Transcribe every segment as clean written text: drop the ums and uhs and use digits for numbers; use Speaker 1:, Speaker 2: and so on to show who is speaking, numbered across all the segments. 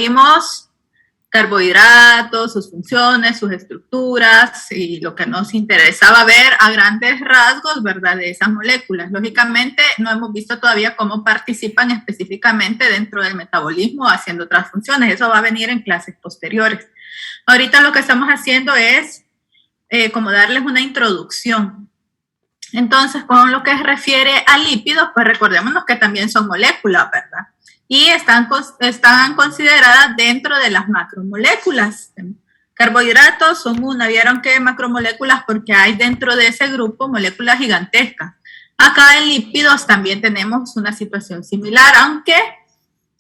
Speaker 1: vimos carbohidratos, sus funciones, sus estructuras y lo que nos interesaba ver a grandes rasgos, ¿verdad?, de esas moléculas. Lógicamente, no hemos visto todavía cómo participan específicamente dentro del metabolismo haciendo otras funciones. Eso va a venir en clases posteriores. Ahorita lo que estamos haciendo es como darles una introducción. Entonces, con lo que se refiere a lípidos, pues recordémonos que también son moléculas, ¿verdad? Y están consideradas dentro de las macromoléculas. Carbohidratos son una, vieron que macromoléculas porque hay dentro de ese grupo moléculas gigantescas. Acá en lípidos también tenemos una situación similar, aunque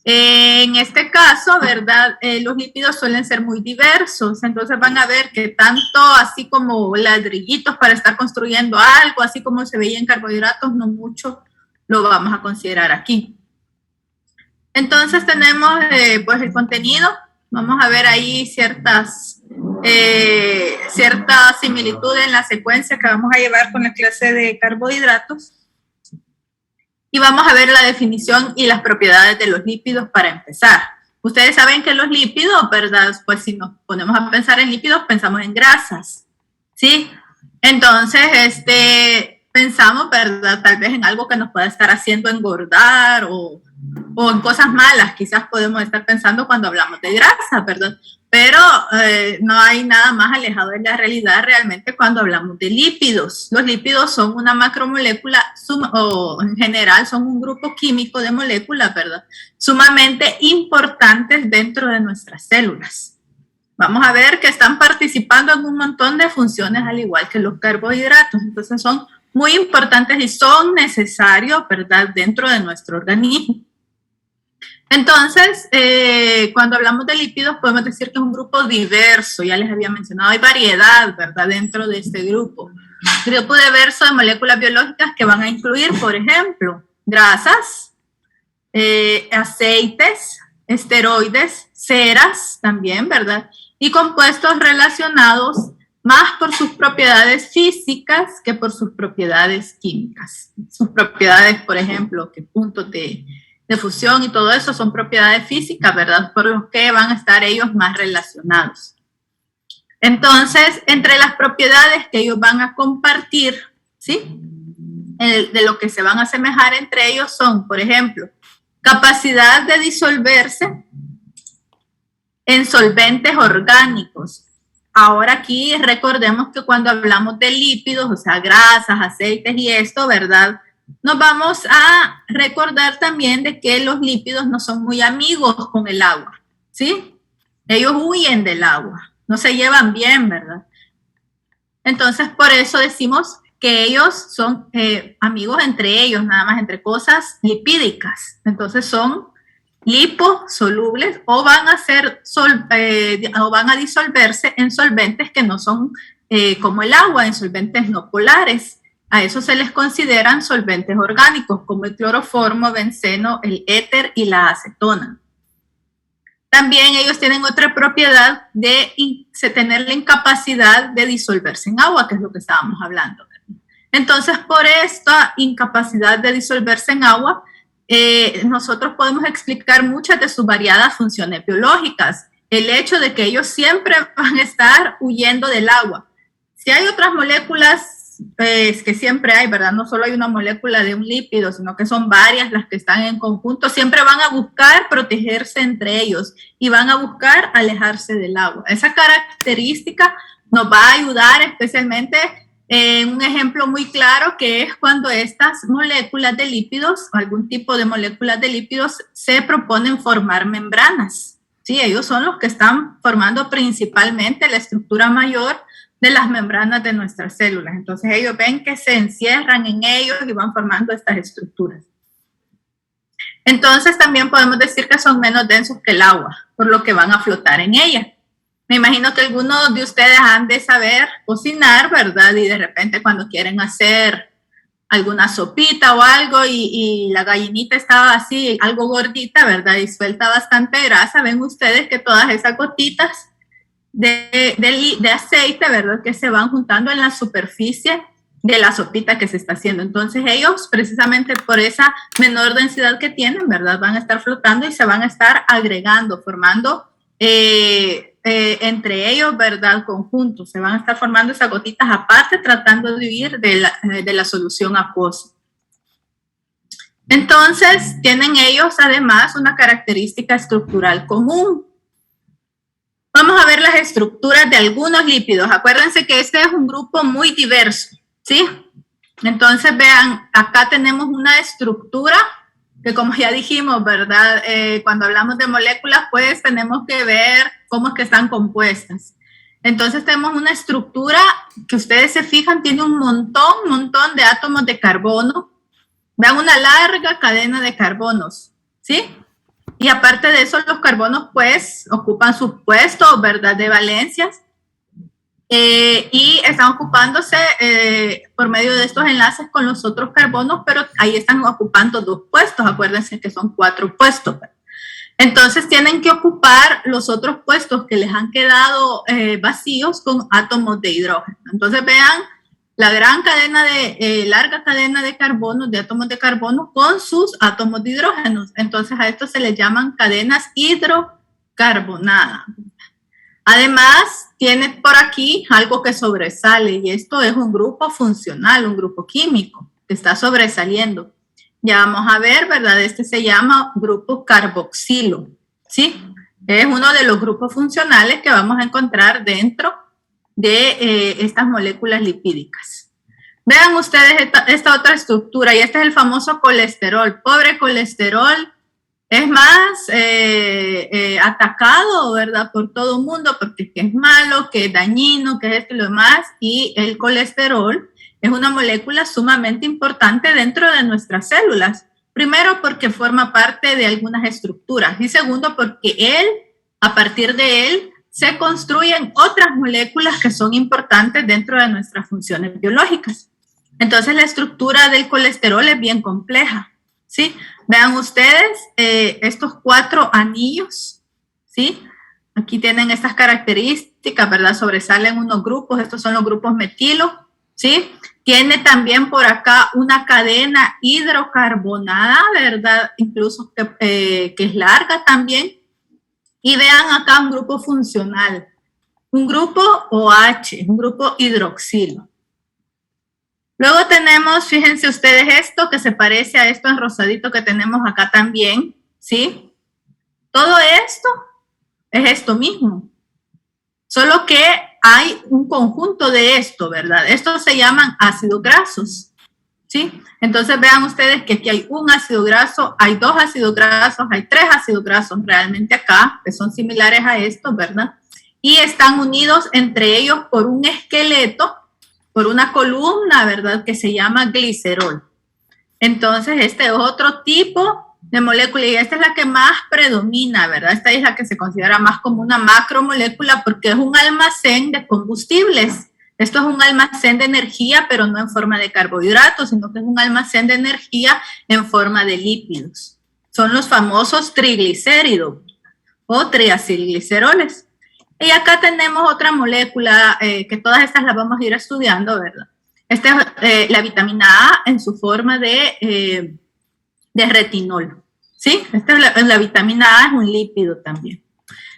Speaker 1: en este caso, ¿verdad? Los lípidos suelen ser muy diversos, entonces van a ver que tanto así como ladrillitos para estar construyendo algo, así como se veía en carbohidratos, no mucho lo vamos a considerar aquí. Entonces tenemos pues el contenido, vamos a ver ahí cierta similitud en la secuencia que vamos a llevar con la clase de carbohidratos. Y vamos a ver la definición y las propiedades de los lípidos para empezar. Ustedes saben que los lípidos, ¿verdad? Pues si nos ponemos a pensar en lípidos, pensamos en grasas, ¿sí? Entonces, pensamos, ¿verdad? Tal vez en algo que nos pueda estar haciendo engordar o en cosas malas, quizás podemos estar pensando cuando hablamos de grasa, ¿verdad? Pero no hay nada más alejado de la realidad realmente cuando hablamos de lípidos. Los lípidos son una macromolécula, o en general son un grupo químico de moléculas, ¿verdad? Sumamente importantes dentro de nuestras células. Vamos a ver que están participando en un montón de funciones al igual que los carbohidratos. Entonces son muy importantes y son necesarios, ¿verdad?, dentro de nuestro organismo. Entonces, cuando hablamos de lípidos, podemos decir que es un grupo diverso, ya les había mencionado, hay variedad, ¿verdad?, dentro de este grupo. Grupo diverso de moléculas biológicas que van a incluir, por ejemplo, grasas, aceites, esteroides, ceras también, ¿verdad?, y compuestos relacionados más por sus propiedades físicas que por sus propiedades químicas. Sus propiedades, por ejemplo, que puntos de fusión y todo eso son propiedades físicas, ¿verdad? Por lo que van a estar ellos más relacionados. Entonces, entre las propiedades que ellos van a compartir, ¿sí?, de lo que se van a asemejar entre ellos son, por ejemplo, capacidad de disolverse en solventes orgánicos. Ahora aquí recordemos que cuando hablamos de lípidos, o sea, grasas, aceites y esto, ¿verdad?, nos vamos a recordar también de que los lípidos no son muy amigos con el agua, ¿sí? Ellos huyen del agua, no se llevan bien, ¿verdad? Entonces, por eso decimos que ellos son amigos entre ellos, nada más entre cosas lipídicas. Entonces, son liposolubles o van a disolverse en solventes que no son como el agua, en solventes no polares. A eso se les consideran solventes orgánicos, como el cloroformo, benceno, el éter y la acetona. También ellos tienen otra propiedad de tener la incapacidad de disolverse en agua, que es lo que estábamos hablando. Entonces, por esta incapacidad de disolverse en agua, nosotros podemos explicar muchas de sus variadas funciones biológicas. El hecho de que ellos siempre van a estar huyendo del agua. Si hay otras moléculas, pues, que siempre hay, ¿verdad? No solo hay una molécula de un lípido, sino que son varias las que están en conjunto. Siempre van a buscar protegerse entre ellos y van a buscar alejarse del agua. Esa característica nos va a ayudar especialmente en un ejemplo muy claro, que es cuando estas moléculas de lípidos, algún tipo de moléculas de lípidos, se proponen formar membranas. Sí, ellos son los que están formando principalmente la estructura mayor de las membranas de nuestras células. Entonces ellos ven que se encierran en ellos y van formando estas estructuras. Entonces también podemos decir que son menos densos que el agua, por lo que van a flotar en ella. Me imagino que algunos de ustedes han de saber cocinar, ¿verdad? Y de repente cuando quieren hacer alguna sopita o algo y la gallinita estaba así, algo gordita, ¿verdad? Y suelta bastante grasa, ven ustedes que todas esas gotitas de aceite, ¿verdad?, que se van juntando en la superficie de la sopita que se está haciendo. Entonces ellos, precisamente por esa menor densidad que tienen, ¿verdad? Van a estar flotando y se van a estar agregando, formando entre ellos, ¿verdad? Conjuntos. Se van a estar formando esas gotitas aparte, tratando de huir de la solución acuosa. Entonces, tienen ellos además una característica estructural común. Vamos a ver las estructuras de algunos lípidos. Acuérdense que este es un grupo muy diverso, ¿sí? Entonces, vean, acá tenemos una estructura que, como ya dijimos, ¿verdad? Cuando hablamos de moléculas, pues tenemos que ver cómo es que están compuestas. Entonces, tenemos una estructura que ustedes se fijan, tiene un montón de átomos de carbono. Vean, una larga cadena de carbonos, ¿sí? Y aparte de eso, los carbonos, pues, ocupan sus puestos, ¿verdad?, de valencias. Y están ocupándose por medio de estos enlaces con los otros carbonos, pero ahí están ocupando 2 puestos. Acuérdense que son 4 puestos. Entonces, tienen que ocupar los otros puestos que les han quedado vacíos con átomos de hidrógeno. Entonces, vean la gran cadena larga cadena de carbono, de átomos de carbono con sus átomos de hidrógeno. Entonces a esto se les llaman cadenas hidrocarbonadas. Además, tiene por aquí algo que sobresale y esto es un grupo funcional, un grupo químico que está sobresaliendo. Ya vamos a ver, ¿verdad? Este se llama grupo carboxilo, ¿sí? Es uno de los grupos funcionales que vamos a encontrar dentro de estas moléculas lipídicas. Vean ustedes esta otra estructura, y este es el famoso colesterol. Pobre colesterol, es más atacado, ¿verdad?, por todo el mundo, porque es malo, que es dañino, que es esto y lo demás, y el colesterol es una molécula sumamente importante dentro de nuestras células. Primero, porque forma parte de algunas estructuras, y segundo, porque a partir de él, se construyen otras moléculas que son importantes dentro de nuestras funciones biológicas. Entonces, la estructura del colesterol es bien compleja, ¿sí? Vean ustedes estos 4 anillos, ¿sí? Aquí tienen estas características, ¿verdad? Sobresalen unos grupos, estos son los grupos metilo, ¿sí? Tiene también por acá una cadena hidrocarbonada, ¿verdad? Incluso que es larga también. Y vean acá un grupo funcional, un grupo OH, un grupo hidroxilo. Luego tenemos, fíjense ustedes esto que se parece a esto en rosadito que tenemos acá también, ¿sí? Todo esto es esto mismo, solo que hay un conjunto de esto, ¿verdad? Estos se llaman ácidos grasos, ¿sí? Entonces vean ustedes que aquí hay un ácido graso, hay 2 ácidos grasos, hay 3 ácidos grasos realmente acá, que son similares a estos, ¿verdad? Y están unidos entre ellos por un esqueleto, por una columna, ¿verdad?, que se llama glicerol. Entonces este es otro tipo de molécula y esta es la que más predomina, ¿verdad? Esta es la que se considera más como una macromolécula porque es un almacén de combustibles. Esto es un almacén de energía, pero no en forma de carbohidratos, sino que es un almacén de energía en forma de lípidos. Son los famosos triglicéridos o triacilgliceroles. Y acá tenemos otra molécula que todas estas las vamos a ir estudiando, ¿verdad? Esta es la vitamina A en su forma de retinol, ¿sí? Esta es la vitamina A, es un lípido también.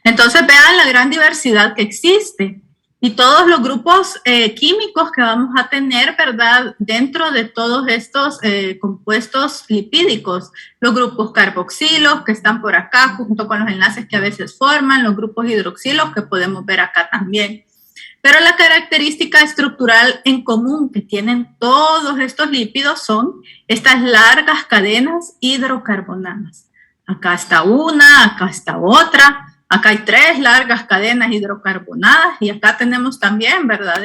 Speaker 1: Entonces vean la gran diversidad que existe. Y todos los grupos químicos que vamos a tener, ¿verdad?, dentro de todos estos compuestos lipídicos. Los grupos carboxilos que están por acá, junto con los enlaces que a veces forman, los grupos hidroxilos que podemos ver acá también. Pero la característica estructural en común que tienen todos estos lípidos son estas largas cadenas hidrocarbonadas. Acá está una, acá está otra. Acá hay 3 largas cadenas hidrocarbonadas y acá tenemos también, ¿verdad?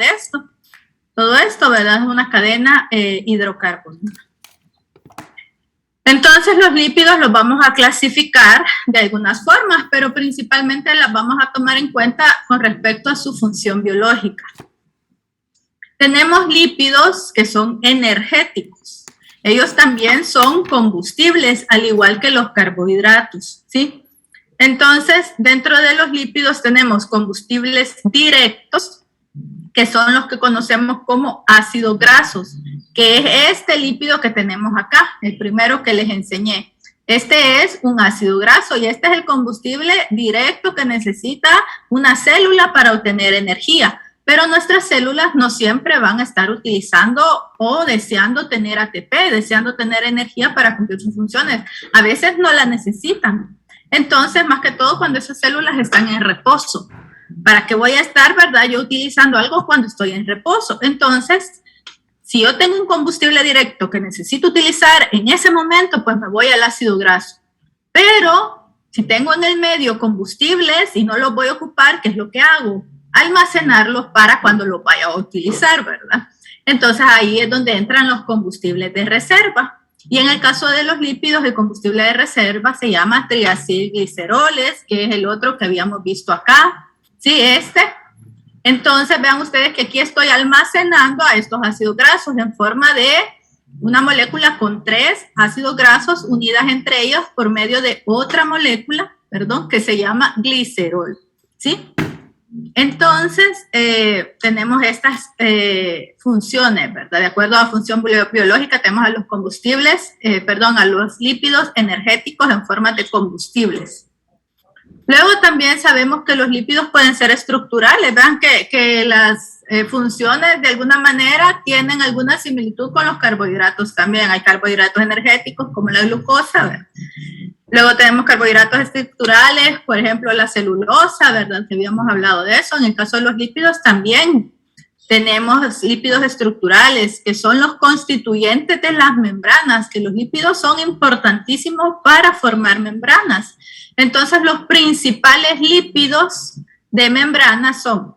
Speaker 1: Todo esto, ¿verdad? Es una cadena hidrocarbonada. Entonces los lípidos los vamos a clasificar de algunas formas, pero principalmente las vamos a tomar en cuenta con respecto a su función biológica. Tenemos lípidos que son energéticos. Ellos también son combustibles, al igual que los carbohidratos, ¿sí? Entonces, dentro de los lípidos tenemos combustibles directos, que son los que conocemos como ácidos grasos, que es este lípido que tenemos acá, el primero que les enseñé. Este es un ácido graso y este es el combustible directo que necesita una célula para obtener energía. Pero nuestras células no siempre van a estar utilizando o deseando tener ATP, deseando tener energía para cumplir sus funciones. A veces no la necesitan. Entonces, más que todo cuando esas células están en reposo. ¿Para qué voy a estar, verdad, yo utilizando algo cuando estoy en reposo? Entonces, si yo tengo un combustible directo que necesito utilizar en ese momento, pues me voy al ácido graso. Pero si tengo en el medio combustibles y no los voy a ocupar, ¿qué es lo que hago? Almacenarlos para cuando los vaya a utilizar, ¿verdad? Entonces ahí es donde entran los combustibles de reserva. Y en el caso de los lípidos, el combustible de reserva se llama triacilgliceroles, que es el otro que habíamos visto acá. Sí, este. Entonces vean ustedes que aquí estoy almacenando a estos ácidos grasos en forma de una molécula con 3 ácidos grasos unidas entre ellos por medio de otra molécula, perdón, que se llama glicerol. ¿Sí? Entonces, tenemos estas funciones, ¿verdad? De acuerdo a la función biológica, tenemos a los combustibles, a los lípidos energéticos en forma de combustibles. Luego también sabemos que los lípidos pueden ser estructurales, vean que las funciones de alguna manera tienen alguna similitud con los carbohidratos también. Hay carbohidratos energéticos como la glucosa, ¿verdad? Luego tenemos carbohidratos estructurales, por ejemplo, la celulosa, ¿verdad? Que habíamos hablado de eso. En el caso de los lípidos también tenemos lípidos estructurales, que son los constituyentes de las membranas, que los lípidos son importantísimos para formar membranas. Entonces, los principales lípidos de membranas son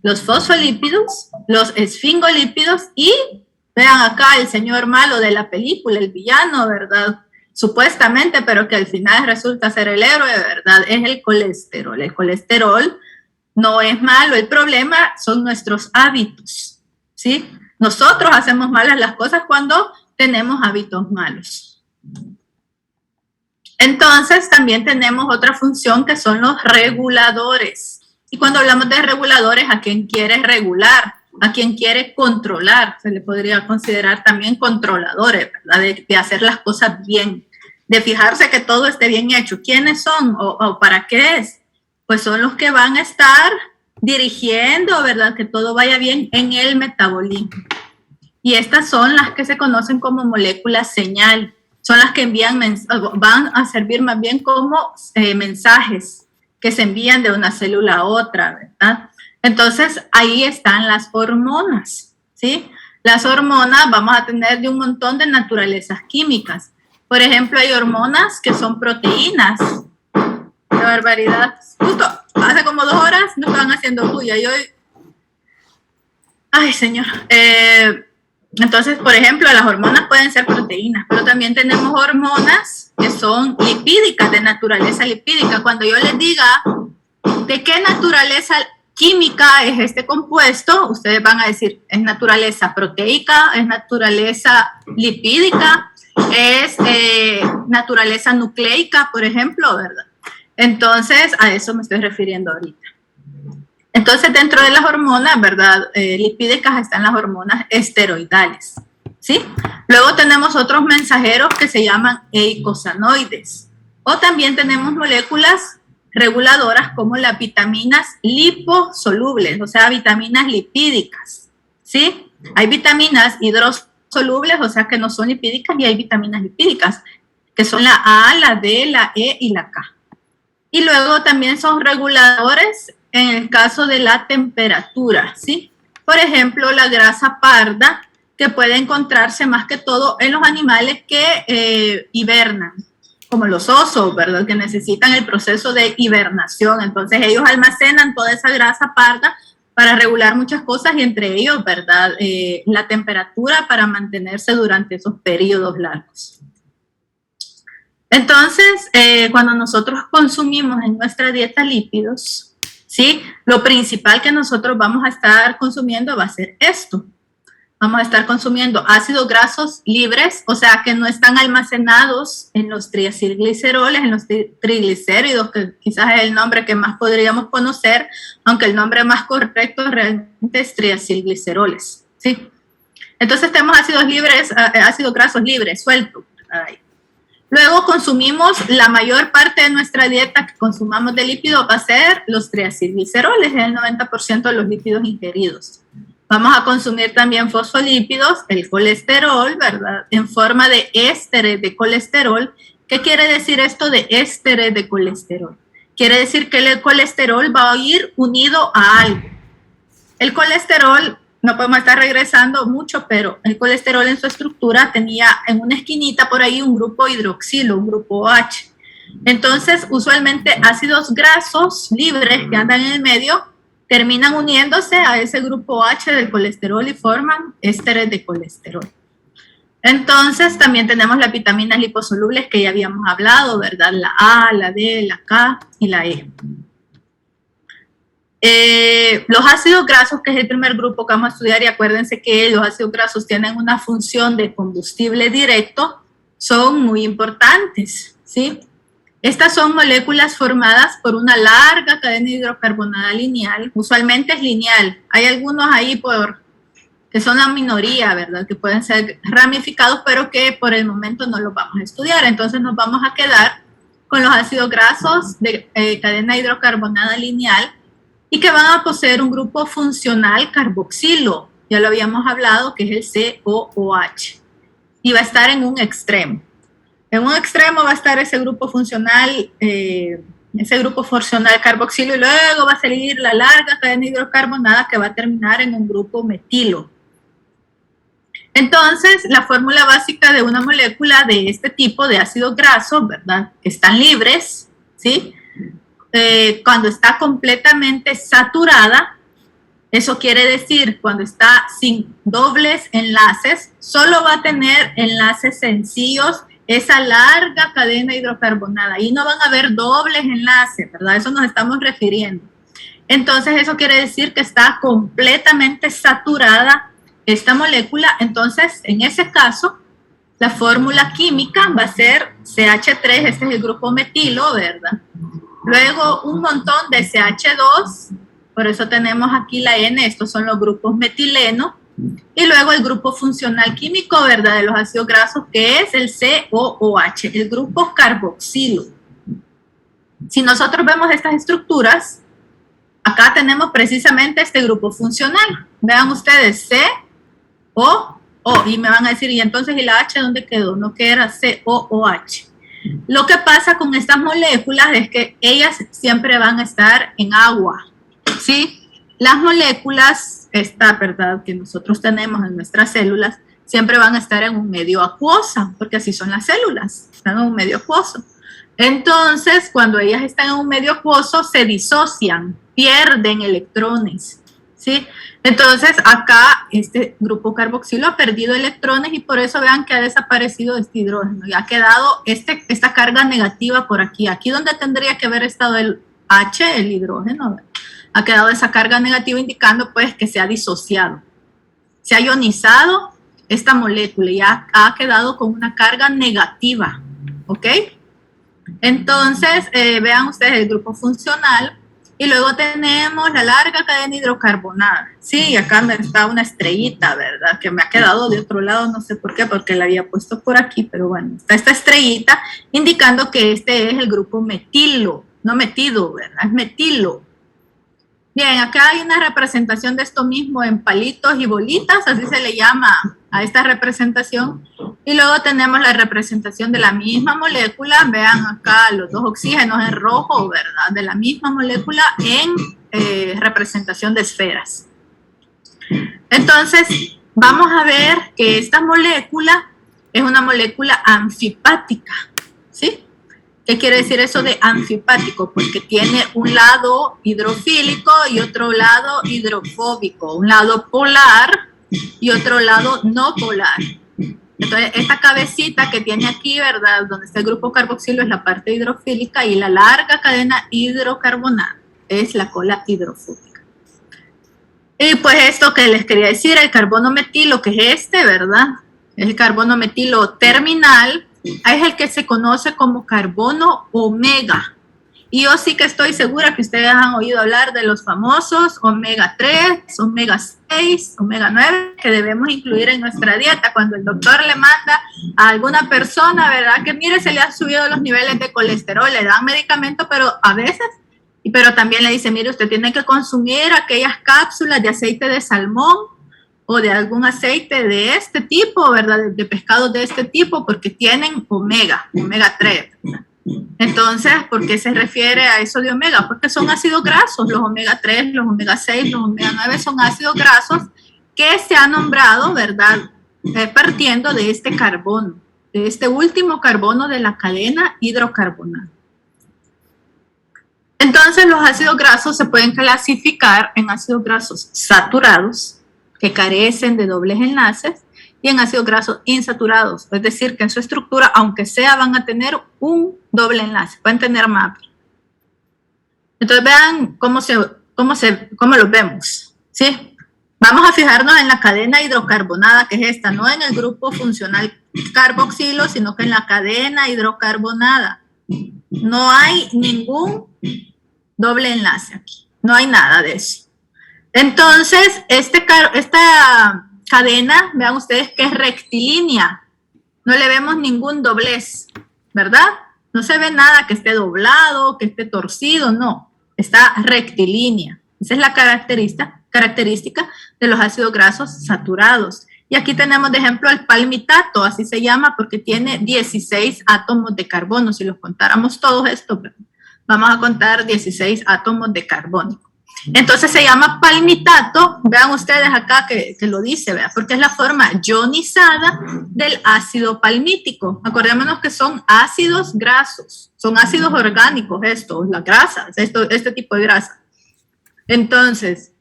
Speaker 1: los fosfolípidos, los esfingolípidos y, vean acá, el señor malo de la película, el villano, ¿verdad? Supuestamente, pero que al final resulta ser el héroe, ¿verdad? Es el colesterol. El colesterol no es malo, el problema son nuestros hábitos, ¿sí? Nosotros hacemos malas las cosas cuando tenemos hábitos malos. Entonces, también tenemos otra función que son los reguladores. Y cuando hablamos de reguladores, ¿a quién quiere regular? ¿A quién quiere controlar? Se le podría considerar también controladores, ¿verdad? De hacer las cosas bien, de fijarse que todo esté bien hecho. ¿Quiénes son o para qué es? Pues son los que van a estar dirigiendo, ¿verdad? Que todo vaya bien en el metabolismo. Y estas son las que se conocen como moléculas señal. Son las que van a servir más bien como mensajes que se envían de una célula a otra, ¿verdad? Entonces, ahí están las hormonas, ¿sí? Las hormonas vamos a tener de un montón de naturalezas químicas. Por ejemplo, hay hormonas que son proteínas. ¡Qué barbaridad! Justo hace como 2 horas nos estaban haciendo bulla y hoy... ¡Ay, señor! Entonces, por ejemplo, las hormonas pueden ser proteínas, pero también tenemos hormonas que son lipídicas, de naturaleza lipídica. Cuando yo les diga de qué naturaleza química es este compuesto, ustedes van a decir, es naturaleza proteica, es naturaleza lipídica, es naturaleza nucleica, por ejemplo, ¿verdad? Entonces, a eso me estoy refiriendo ahorita. Entonces, dentro de las hormonas, ¿verdad? Lipídicas están las hormonas esteroidales, ¿sí? Luego tenemos otros mensajeros que se llaman eicosanoides. O también tenemos moléculas reguladoras como las vitaminas liposolubles, o sea, vitaminas lipídicas, ¿sí? Hay vitaminas hidrosolubles, o sea, que no son lipídicas, y hay vitaminas lipídicas, que son la A, la D, la E y la K. Y luego también son reguladores en el caso de la temperatura, ¿sí? Por ejemplo, la grasa parda, que puede encontrarse más que todo en los animales que hibernan, como los osos, ¿verdad? Que necesitan el proceso de hibernación. Entonces, ellos almacenan toda esa grasa parda para regular muchas cosas y entre ellos, ¿verdad? La temperatura para mantenerse durante esos periodos largos. Entonces, cuando nosotros consumimos en nuestra dieta lípidos, ¿sí? Lo principal que nosotros vamos a estar consumiendo va a ser esto. vamos a estar consumiendo ácidos grasos libres, o sea que no están almacenados en los triacilgliceroles, en los triglicéridos, que quizás es el nombre que más podríamos conocer, aunque el nombre más correcto realmente es triacilgliceroles, ¿sí? Entonces tenemos ácidos grasos libres, sueltos. Luego consumimos la mayor parte de nuestra dieta que consumamos de lípidos va a ser los triacilgliceroles, es el 90% de los lípidos ingeridos. Vamos a consumir también fosfolípidos, el colesterol, ¿verdad? En forma de ésteres de colesterol. ¿Qué quiere decir esto de ésteres de colesterol? Quiere decir que el colesterol va a ir unido a algo. El colesterol, no podemos estar regresando mucho, pero el colesterol en su estructura tenía en una esquinita por ahí un grupo hidroxilo, un grupo OH. Entonces, usualmente ácidos grasos libres que andan en el medio terminan uniéndose a ese grupo H del colesterol y forman ésteres de colesterol. Entonces, también tenemos las vitaminas liposolubles que ya habíamos hablado, ¿verdad? La A, la D, la K y la E. Los ácidos grasos, que es el primer grupo que vamos a estudiar, y acuérdense que los ácidos grasos tienen una función de combustible directo, son muy importantes, ¿sí? Estas son moléculas formadas por una larga cadena hidrocarbonada lineal, usualmente es lineal. Hay algunos ahí que son la minoría, ¿verdad? Que pueden ser ramificados, pero que por el momento no los vamos a estudiar. Entonces nos vamos a quedar con los ácidos grasos de cadena hidrocarbonada lineal y que van a poseer un grupo funcional carboxilo. Ya lo habíamos hablado, que es el COOH. Y va a estar en un extremo. En un extremo va a estar ese grupo funcional carboxilo y luego va a salir la larga cadena hidrocarbonada que va a terminar en un grupo metilo. Entonces, la fórmula básica de una molécula de este tipo de ácidos grasos, ¿verdad? Que están libres, ¿sí? Cuando está completamente saturada, eso quiere decir cuando está sin dobles enlaces, solo va a tener enlaces sencillos esa larga cadena hidrocarbonada. Ahí no van a haber dobles enlaces, ¿verdad? Eso nos estamos refiriendo. Entonces, eso quiere decir que está completamente saturada esta molécula. Entonces, en ese caso, la fórmula química va a ser CH3, este es el grupo metilo, ¿verdad? Luego, un montón de CH2, por eso tenemos aquí la N, estos son los grupos metileno. Y luego el grupo funcional químico, ¿verdad? De los ácidos grasos, que es el COOH, el grupo carboxilo. Si nosotros vemos estas estructuras, acá tenemos precisamente este grupo funcional. Vean ustedes, COO, y me van a decir, ¿y entonces y la H dónde quedó? No, que era COOH. Lo que pasa con estas moléculas es que ellas siempre van a estar en agua, ¿sí? Las moléculas, ¿verdad?, que nosotros tenemos en nuestras células, siempre van a estar en un medio acuoso, porque así son las células, están en un medio acuoso. Entonces, cuando ellas están en un medio acuoso, se disocian, pierden electrones, ¿sí? Entonces, acá este grupo carboxilo ha perdido electrones y por eso vean que ha desaparecido este hidrógeno y ha quedado esta carga negativa por aquí. Aquí donde tendría que haber estado el H, el hidrógeno, ¿verdad? Ha quedado esa carga negativa indicando pues que se ha disociado. Se ha ionizado esta molécula y ha quedado con una carga negativa, ¿ok? Entonces, vean ustedes el grupo funcional y luego tenemos la larga cadena hidrocarbonada. Sí, acá está una estrellita, ¿verdad? Que me ha quedado de otro lado, no sé por qué, porque la había puesto por aquí, pero bueno, está esta estrellita indicando que este es el grupo metilo, no metido, ¿verdad? Es metilo. Bien, acá hay una representación de esto mismo en palitos y bolitas, así se le llama a esta representación. Y luego tenemos la representación de la misma molécula, vean acá los dos oxígenos en rojo, ¿verdad? De la misma molécula en representación de esferas. Entonces, vamos a ver que esta molécula es una molécula anfipática, ¿sí? ¿Qué quiere decir eso de anfipático? Porque tiene un lado hidrofílico y otro lado hidrofóbico, un lado polar y otro lado no polar. Entonces, esta cabecita que tiene aquí, ¿verdad? Donde está el grupo carboxilo es la parte hidrofílica y la larga cadena hidrocarbonada es la cola hidrofóbica. Y pues esto que les quería decir, el carbono metilo, que es este, ¿verdad? El carbono metilo terminal, es el que se conoce como carbono omega. Y yo sí que estoy segura que ustedes han oído hablar de los famosos omega 3, omega 6, omega 9, que debemos incluir en nuestra dieta. Cuando el doctor le manda a alguna persona, ¿verdad? Que mire, se le han subido los niveles de colesterol, le dan medicamento, pero a veces, pero también le dice, mire, usted tiene que consumir aquellas cápsulas de aceite de salmón o de algún aceite de este tipo, ¿verdad? De pescados de este tipo, porque tienen omega 3, ¿verdad? Entonces, ¿por qué se refiere a eso de omega? Porque son ácidos grasos, los omega 3, los omega 6, los omega 9 son ácidos grasos que se han nombrado, ¿verdad? Partiendo de este carbono, de este último carbono de la cadena hidrocarbonada. Entonces, los ácidos grasos se pueden clasificar en ácidos grasos saturados, que carecen de dobles enlaces, y en ácidos grasos insaturados, es decir, que en su estructura, aunque sea, van a tener un doble enlace, pueden tener más. Entonces vean cómo los vemos, ¿sí? Vamos a fijarnos en la cadena hidrocarbonada, que es esta, no en el grupo funcional carboxilo, sino que en la cadena hidrocarbonada. No hay ningún doble enlace aquí, no hay nada de eso. Entonces, esta cadena, vean ustedes que es rectilínea, no le vemos ningún doblez, ¿verdad? No se ve nada que esté doblado, que esté torcido, no, está rectilínea. Esa es la característica de los ácidos grasos saturados. Y aquí tenemos de ejemplo el palmitato, así se llama porque tiene 16 átomos de carbono. Si los contáramos todos estos, vamos a contar 16 átomos de carbono. Entonces se llama palmitato, vean ustedes acá que lo dice, ¿verdad? Porque es la forma ionizada del ácido palmítico. Acordémonos que son ácidos grasos, son ácidos orgánicos estos, las grasas, este tipo de grasa. Entonces,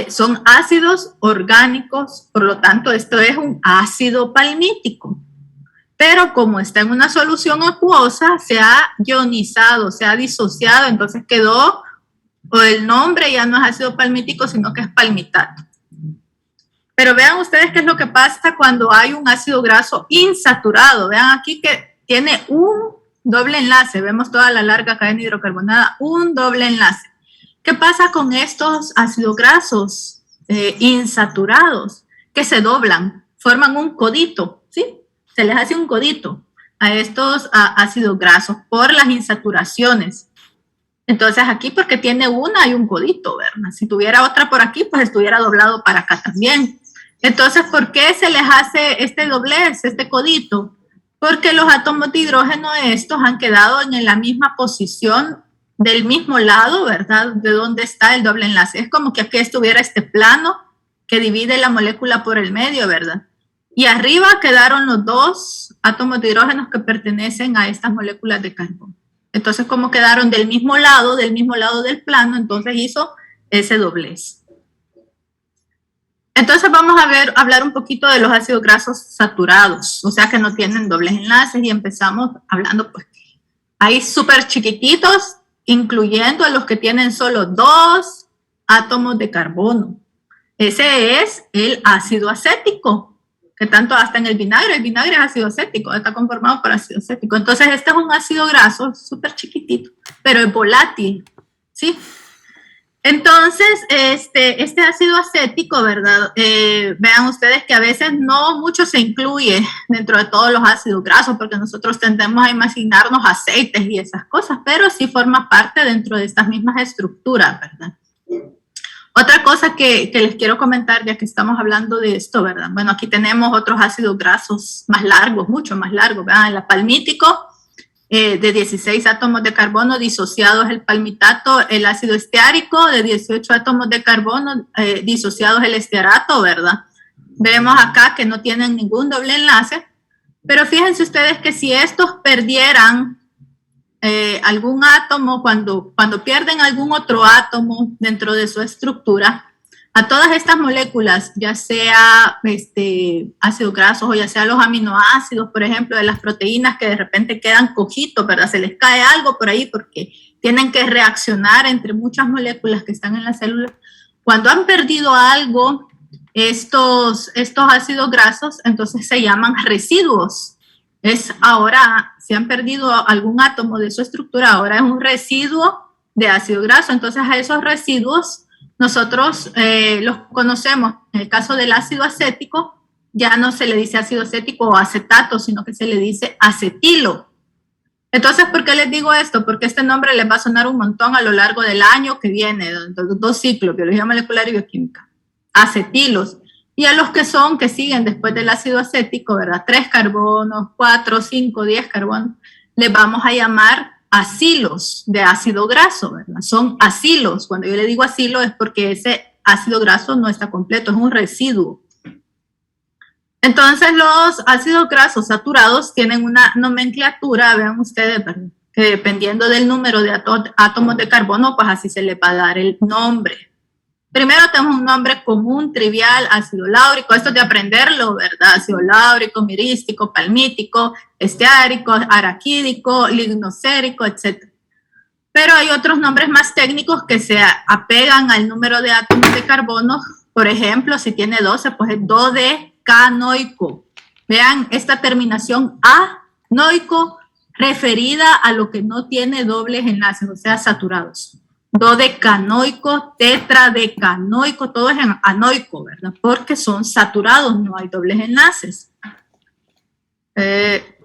Speaker 1: son ácidos orgánicos, por lo tanto esto es un ácido palmítico. Pero como está en una solución acuosa, se ha ionizado, se ha disociado, entonces quedó, o el nombre ya no es ácido palmítico, sino que es palmitato. Pero vean ustedes qué es lo que pasa cuando hay un ácido graso insaturado. Vean aquí que tiene un doble enlace. Vemos toda la larga cadena hidrocarbonada, un doble enlace. ¿Qué pasa con estos ácidos grasos insaturados? Que se doblan, forman un codito, ¿sí? Se les hace un codito a estos ácidos grasos por las insaturaciones. Entonces aquí porque tiene una hay un codito, ¿verdad? Si tuviera otra por aquí, pues estuviera doblado para acá también. Entonces, ¿por qué se les hace este doblez, este codito? Porque los átomos de hidrógeno estos han quedado en la misma posición del mismo lado, ¿verdad? De donde está el doble enlace. Es como que aquí estuviera este plano que divide la molécula por el medio, ¿verdad? Y arriba quedaron los dos átomos de hidrógeno que pertenecen a estas moléculas de carbono. Entonces, como quedaron del mismo lado del plano, entonces hizo ese doblez. Entonces vamos a hablar un poquito de los ácidos grasos saturados, o sea que no tienen dobles enlaces, y empezamos hablando, pues, hay súper chiquititos, incluyendo a los que tienen solo 2 átomos de carbono. Ese es el ácido acético, que tanto hasta en el vinagre es ácido acético, está conformado por ácido acético. Entonces este es un ácido graso súper chiquitito, pero es volátil, ¿sí? Entonces este ácido acético, ¿verdad? Vean ustedes que a veces no mucho se incluye dentro de todos los ácidos grasos, porque nosotros tendemos a imaginarnos aceites y esas cosas, pero sí forma parte dentro de estas mismas estructuras, ¿verdad? Otra cosa que les quiero comentar, ya que estamos hablando de esto, ¿verdad? Bueno, aquí tenemos otros ácidos grasos más largos, mucho más largos, ¿verdad? El palmítico, de 16 átomos de carbono, disociado es el palmitato. El ácido esteárico, de 18 átomos de carbono, disociado es el estearato, ¿verdad? Vemos acá que no tienen ningún doble enlace, pero fíjense ustedes que si estos perdieran algún átomo, cuando pierden algún otro átomo dentro de su estructura, a todas estas moléculas, ya sea ácidos grasos o ya sea los aminoácidos, por ejemplo, de las proteínas que de repente quedan cojitos, ¿verdad? Se les cae algo por ahí porque tienen que reaccionar entre muchas moléculas que están en la célula. Cuando han perdido algo, estos ácidos grasos, entonces se llaman residuos. Ahora, si han perdido algún átomo de su estructura, ahora es un residuo de ácido graso. Entonces, a esos residuos nosotros los conocemos. En el caso del ácido acético, ya no se le dice ácido acético o acetato, sino que se le dice acetilo. Entonces, ¿por qué les digo esto? Porque este nombre les va a sonar un montón a lo largo del año que viene, dos ciclos, biología molecular y bioquímica. Acetilos. Y a los que siguen después del ácido acético, ¿verdad? 3 carbonos, 4, 5, 10 carbonos, les vamos a llamar acilos de ácido graso, ¿verdad? Son acilos. Cuando yo le digo acilo es porque ese ácido graso no está completo, es un residuo. Entonces, los ácidos grasos saturados tienen una nomenclatura, vean ustedes, ¿verdad? Que dependiendo del número de átomos de carbono, pues así se le va a dar el nombre. Primero tenemos un nombre común, trivial, ácido láurico, esto es de aprenderlo, ¿verdad? Ácido láurico, mirístico, palmítico, esteárico, araquídico, lignocérico, etc. Pero hay otros nombres más técnicos que se apegan al número de átomos de carbono. Por ejemplo, si tiene 12, pues es dodecanoico. Vean esta terminación anoico referida a lo que no tiene dobles enlaces, o sea, saturados. Dodecanoico, tetradecanoico, todo es en anoico, ¿verdad? Porque son saturados, no hay dobles enlaces.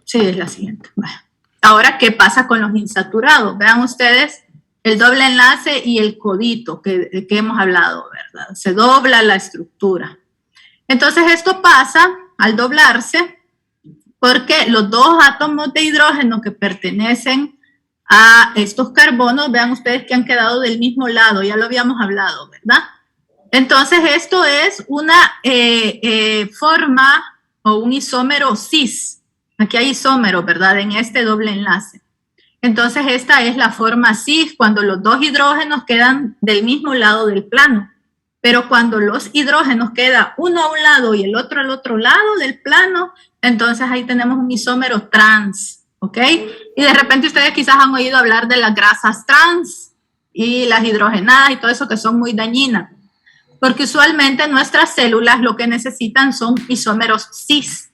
Speaker 1: Sí, es la siguiente. Bueno. Ahora, ¿qué pasa con los insaturados? Vean ustedes el doble enlace y el codito que hemos hablado, ¿verdad? Se dobla la estructura. Entonces, esto pasa al doblarse porque los dos átomos de hidrógeno que pertenecen a estos carbonos, vean ustedes que han quedado del mismo lado, ya lo habíamos hablado, ¿verdad? Entonces, esto es una forma o un isómero cis. Aquí hay isómero, ¿verdad? En este doble enlace. Entonces, esta es la forma cis, cuando los dos hidrógenos quedan del mismo lado del plano. Pero cuando los hidrógenos quedan uno a un lado y el otro al otro lado del plano, entonces ahí tenemos un isómero trans. ¿Ok? Y de repente ustedes quizás han oído hablar de las grasas trans y las hidrogenadas y todo eso que son muy dañinas. Porque usualmente nuestras células lo que necesitan son isómeros cis,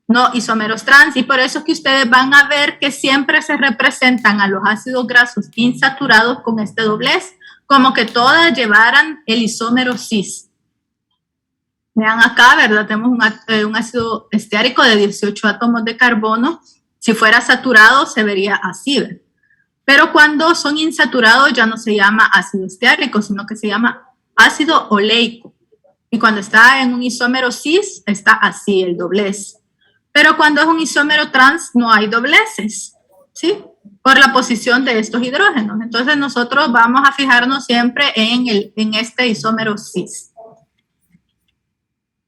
Speaker 1: no isómeros trans. Y por eso es que ustedes van a ver que siempre se representan a los ácidos grasos insaturados con este doblez, como que todas llevaran el isómero cis. Vean acá, ¿verdad? Tenemos un ácido esteárico de 18 átomos de carbono. Si fuera saturado, se vería así, ¿verdad? Pero cuando son insaturados ya no se llama ácido esteárico, sino que se llama ácido oleico. Y cuando está en un isómero cis, está así, el doblez. Pero cuando es un isómero trans, no hay dobleces, ¿sí? Por la posición de estos hidrógenos. Entonces, nosotros vamos a fijarnos siempre en este isómero cis.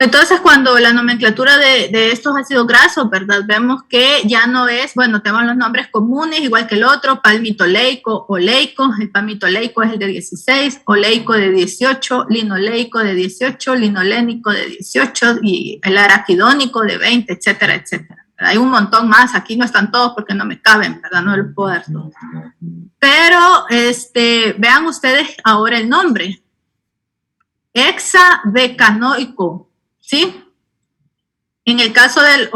Speaker 1: Entonces, cuando la nomenclatura de estos ácidos grasos, ¿verdad? Vemos que ya no es, bueno, tenemos los nombres comunes, igual que el otro, palmitoleico, oleico. El palmitoleico es el de 16, oleico de 18, linoleico de 18, linolénico de 18 y el araquidónico de 20, etcétera, etcétera. Hay un montón más, aquí no están todos porque no me caben, ¿verdad? No los puedo dar todos. Pero, vean ustedes ahora el nombre. Hexadecanoico. ¿Sí? En el caso del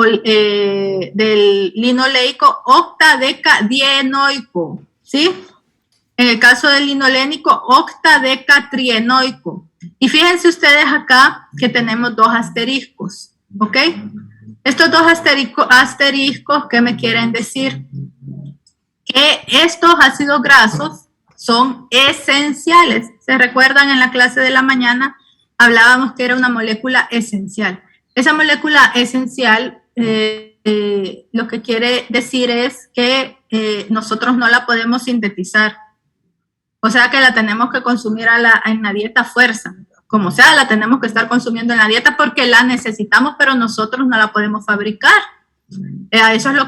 Speaker 1: linoleico, octadecadienoico, ¿sí? En el caso del linolénico, octadecatrienoico. Y fíjense ustedes acá que tenemos dos asteriscos, ¿ok? Estos dos asteriscos, ¿qué me quieren decir? Que estos ácidos grasos son esenciales. ¿Se recuerdan en la clase de la mañana? Hablábamos que era una molécula esencial. Esa molécula esencial lo que quiere decir es que nosotros no la podemos sintetizar. O sea que la tenemos que consumir en la dieta fuerza. Como sea, la tenemos que estar consumiendo en la dieta porque la necesitamos, pero nosotros no la podemos fabricar. A eso es lo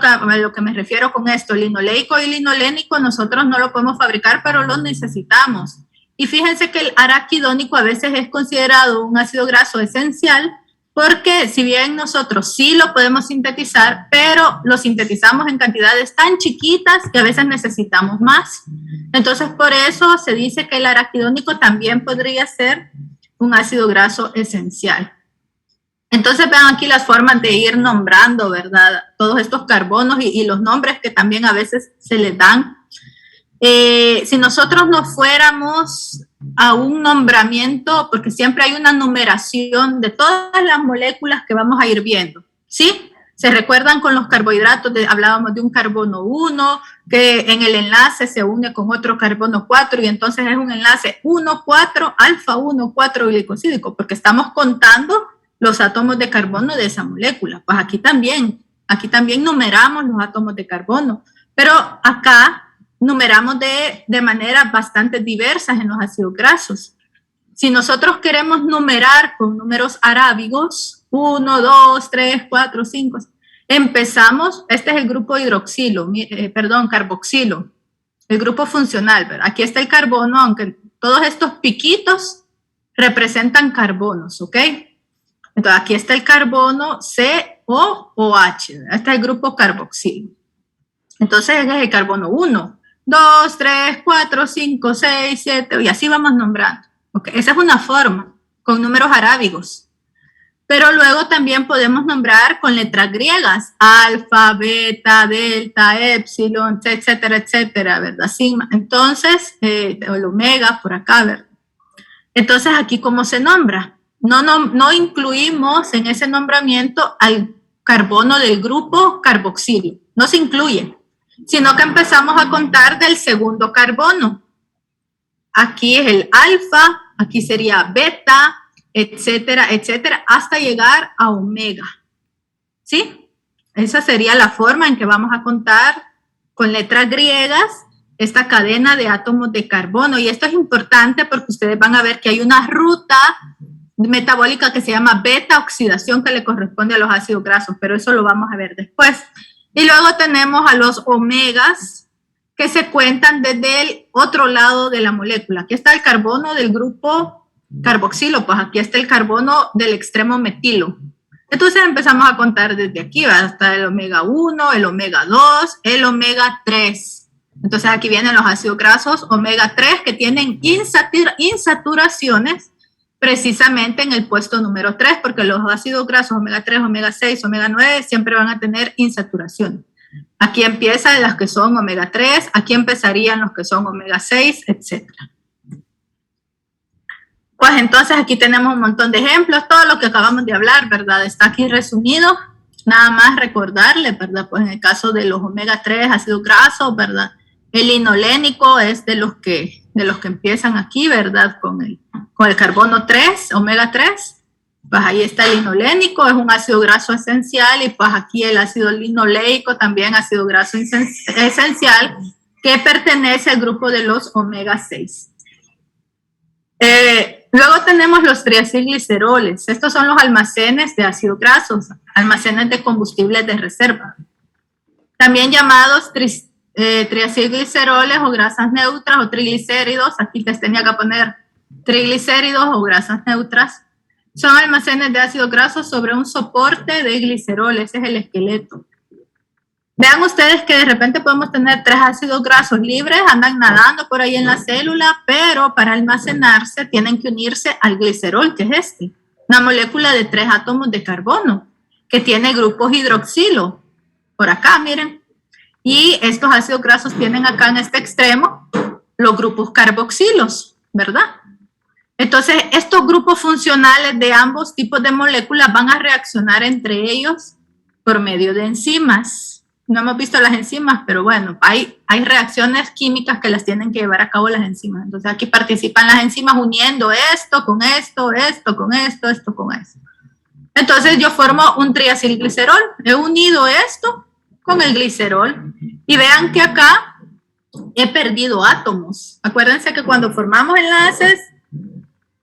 Speaker 1: que me refiero con esto. Linoleico y linolénico nosotros no lo podemos fabricar, pero lo necesitamos. Y fíjense que el araquidónico a veces es considerado un ácido graso esencial porque si bien nosotros sí lo podemos sintetizar, pero lo sintetizamos en cantidades tan chiquitas que a veces necesitamos más. Entonces, por eso se dice que el araquidónico también podría ser un ácido graso esencial. Entonces vean aquí las formas de ir nombrando, ¿verdad? Todos estos carbonos y los nombres que también a veces se les dan. Si nosotros nos fuéramos a un nombramiento, porque siempre hay una numeración de todas las moléculas que vamos a ir viendo, ¿sí? ¿Se recuerdan con los carbohidratos? Hablábamos de un carbono 1, que en el enlace se une con otro carbono 4 y entonces es un enlace 1, 4, alfa 1, 4 glicosídico, porque estamos contando los átomos de carbono de esa molécula. Pues aquí también numeramos los átomos de carbono, pero acá numeramos de maneras bastante diversas en los ácidos grasos. Si nosotros queremos numerar con números arábigos, 1, 2, 3, 4, 5, empezamos, este es el grupo carboxilo, el grupo funcional, ¿verdad? Aquí está el carbono, aunque todos estos piquitos representan carbonos, ¿ok? Entonces aquí está el carbono COOH, este es el grupo carboxilo. Entonces este es el carbono 1, 2, 3, 4, 5, 6, 7, y así vamos nombrando. Okay. Esa es una forma, con números arábigos. Pero luego también podemos nombrar con letras griegas, alfa, beta, delta, epsilon, etcétera, etcétera, ¿verdad? Sigma. Entonces, el omega por acá, ¿verdad? Entonces, aquí, ¿cómo se nombra? No incluimos en ese nombramiento al carbono del grupo carboxilo. No se incluye, sino que empezamos a contar del segundo carbono. Aquí es el alfa, aquí sería beta, etcétera, etcétera, hasta llegar a omega. ¿Sí? Esa sería la forma en que vamos a contar con letras griegas esta cadena de átomos de carbono. Y esto es importante porque ustedes van a ver que hay una ruta metabólica que se llama beta oxidación que le corresponde a los ácidos grasos, pero eso lo vamos a ver después. Y luego tenemos a los omegas, que se cuentan desde el otro lado de la molécula. Aquí está el carbono del grupo carboxilo, pues aquí está el carbono del extremo metilo. Entonces empezamos a contar desde aquí, hasta el omega 1, el omega 2, el omega 3. Entonces aquí vienen los ácidos grasos omega 3 que tienen insaturaciones precisamente en el puesto número 3, porque los ácidos grasos omega 3, omega 6, omega 9 siempre van a tener insaturación. Aquí empiezan las que son omega 3, aquí empezarían los que son omega 6, etc. Pues entonces aquí tenemos un montón de ejemplos, todo lo que acabamos de hablar, ¿verdad? Está aquí resumido, nada más recordarle, ¿verdad? Pues en el caso de los omega 3 ácidos grasos, ¿verdad? El linolénico es de los que empiezan aquí, ¿verdad? Con el carbono 3, omega 3. Pues ahí está el linolénico, es un ácido graso esencial, y pues aquí el ácido linoleico, también ácido graso esencial, que pertenece al grupo de los omega 6. Luego tenemos los triacilgliceroles. Estos son los almacenes de ácidos grasos, almacenes de combustibles de reserva. También llamados triacilgliceroles o grasas neutras o triglicéridos. Aquí les tenía que poner triglicéridos o grasas neutras. Son almacenes de ácidos grasos sobre un soporte de glicerol, ese es el esqueleto. Vean ustedes que de repente podemos tener 3 ácidos grasos libres, andan nadando por ahí en la célula, pero para almacenarse tienen que unirse al glicerol, que es una molécula de 3 átomos de carbono, que tiene grupos hidroxilo, por acá, miren. Y estos ácidos grasos tienen acá en este extremo los grupos carboxilos, ¿verdad? Entonces, estos grupos funcionales de ambos tipos de moléculas van a reaccionar entre ellos por medio de enzimas. No hemos visto las enzimas, pero bueno, hay reacciones químicas que las tienen que llevar a cabo las enzimas. Entonces, aquí participan las enzimas uniendo esto con esto, esto con esto, esto con esto. Entonces, yo formo un triacilglicerol. He unido esto con el glicerol. Y vean que acá he perdido átomos. Acuérdense que cuando formamos enlaces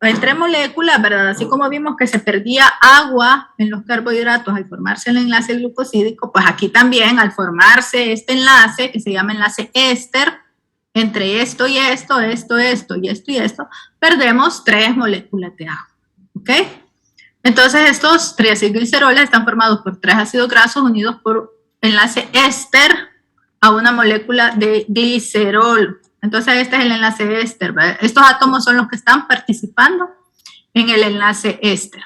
Speaker 1: entre moléculas, ¿verdad? Así como vimos que se perdía agua en los carbohidratos al formarse el enlace glucosídico, pues aquí también al formarse este enlace, que se llama enlace éster, entre esto y esto, esto y esto, perdemos 3 moléculas de agua, ¿ok? Entonces estos triacilgliceroles están formados por 3 ácidos grasos unidos por enlace éster a una molécula de glicerol. Entonces este es el enlace éster, ¿verdad? Estos átomos son los que están participando en el enlace éster.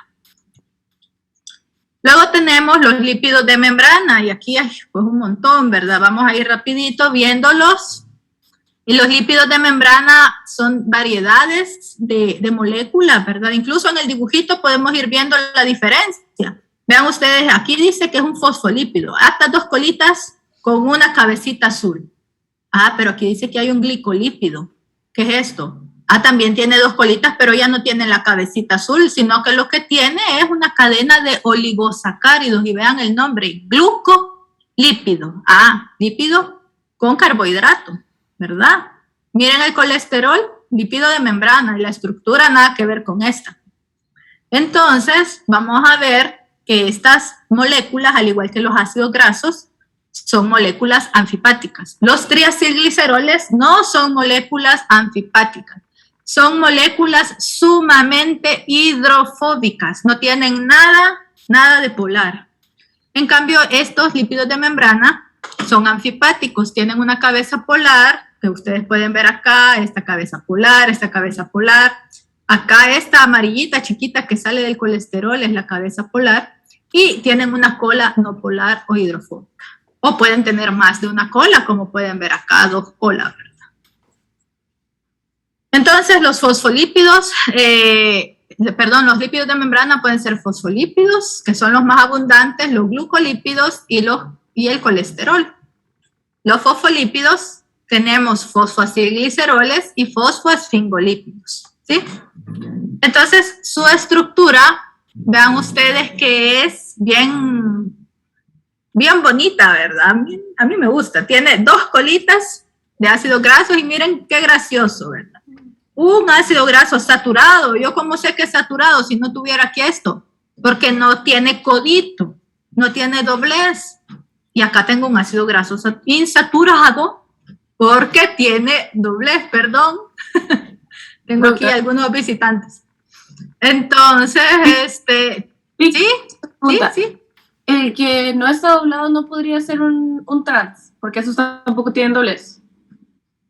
Speaker 1: Luego tenemos los lípidos de membrana, y aquí hay pues un montón, ¿verdad? Vamos a ir rapidito viéndolos. Y los lípidos de membrana son variedades de moléculas, ¿verdad? Incluso en el dibujito podemos ir viendo la diferencia. Vean ustedes, aquí dice que es un fosfolípido, hasta 2 colitas con una cabecita azul. Ah, pero aquí dice que hay un glicolípido. ¿Qué es esto? Ah, también tiene 2 colitas, pero ya no tiene la cabecita azul, sino que lo que tiene es una cadena de oligosacáridos. Y vean el nombre, glucolípido. Ah, lípido con carbohidrato, ¿verdad? Miren el colesterol, lípido de membrana, y la estructura nada que ver con esta. Entonces, vamos a ver que estas moléculas, al igual que los ácidos grasos, son moléculas anfipáticas. Los triacilgliceroles no son moléculas anfipáticas. Son moléculas sumamente hidrofóbicas, no tienen nada de polar. En cambio, estos lípidos de membrana son anfipáticos, tienen una cabeza polar, que ustedes pueden ver acá, esta cabeza polar, acá esta amarillita chiquita que sale del colesterol es la cabeza polar, y tienen una cola no polar o hidrofóbica. O pueden tener más de una cola, como pueden ver acá, 2 colas, ¿verdad? Entonces, los fosfolípidos, los lípidos de membrana pueden ser fosfolípidos, que son los más abundantes, los glucolípidos y el colesterol. Los fosfolípidos tenemos fosfoacilgliceroles y fosfoesfingolípidos, ¿sí? Entonces, su estructura, vean ustedes que es bien bonita, ¿verdad? A mí me gusta. Tiene 2 colitas de ácidos grasos y miren qué gracioso, ¿verdad? Un ácido graso saturado. ¿Yo cómo sé que es saturado si no tuviera aquí esto? Porque no tiene codito, no tiene doblez. Y acá tengo un ácido graso insaturado porque tiene doblez, perdón. Tengo aquí algunos visitantes. Entonces, sí.
Speaker 2: El que no está doblado no podría ser un trans, porque esos tampoco tienen doblez.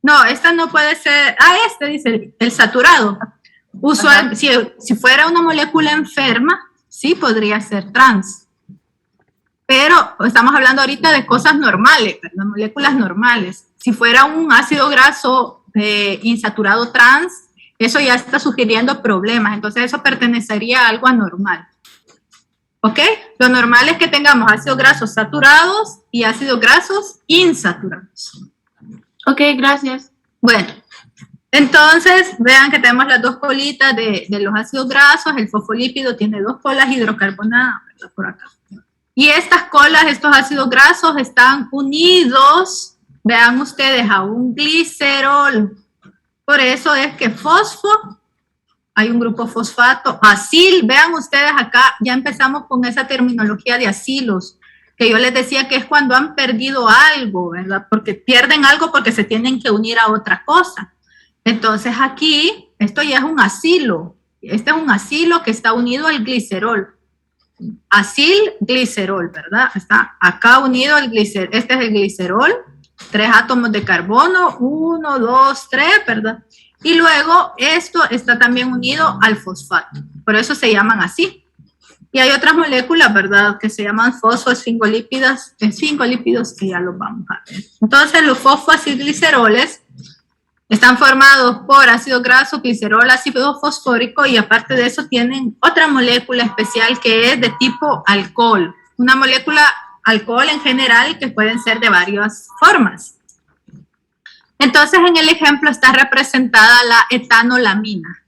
Speaker 1: No, esta no puede ser. Ah, dice el saturado. Usual, si fuera una molécula enferma, sí podría ser trans. Pero estamos hablando ahorita de cosas normales, de moléculas normales. Si fuera un ácido graso insaturado trans, eso ya está sugiriendo problemas. Entonces eso pertenecería a algo anormal. ¿Ok? Lo normal es que tengamos ácidos grasos saturados y ácidos grasos insaturados.
Speaker 2: Ok, gracias.
Speaker 1: Bueno, entonces vean que tenemos las 2 colitas de los ácidos grasos. El fosfolípido tiene 2 colas hidrocarbonadas, ¿verdad? Por acá. Y estas colas, estos ácidos grasos están unidos, vean ustedes, a un glicerol. Por eso es que fosfo, hay un grupo fosfato, acil, vean ustedes acá, ya empezamos con esa terminología de acilos, que yo les decía que es cuando han perdido algo, ¿verdad? Porque pierden algo porque se tienen que unir a otra cosa. Entonces aquí, esto ya es un acilo. Este es un acilo que está unido al glicerol. Acil-glicerol, ¿verdad? Está acá unido al glicerol. Este es el glicerol, 3 átomos de carbono, 1, 2, 3, ¿verdad? Y luego esto está también unido al fosfato. Por eso se llaman así. Y hay otras moléculas, ¿verdad?, que se llaman fosfoesfingolípidos, que ya los vamos a ver. Entonces, los fosfoacilgliceroles están formados por ácido graso, glicerol, ácido fosfórico, y aparte de eso tienen otra molécula especial que es de tipo alcohol. Una molécula alcohol en general que pueden ser de varias formas. Entonces, en el ejemplo está representada la etanolamina.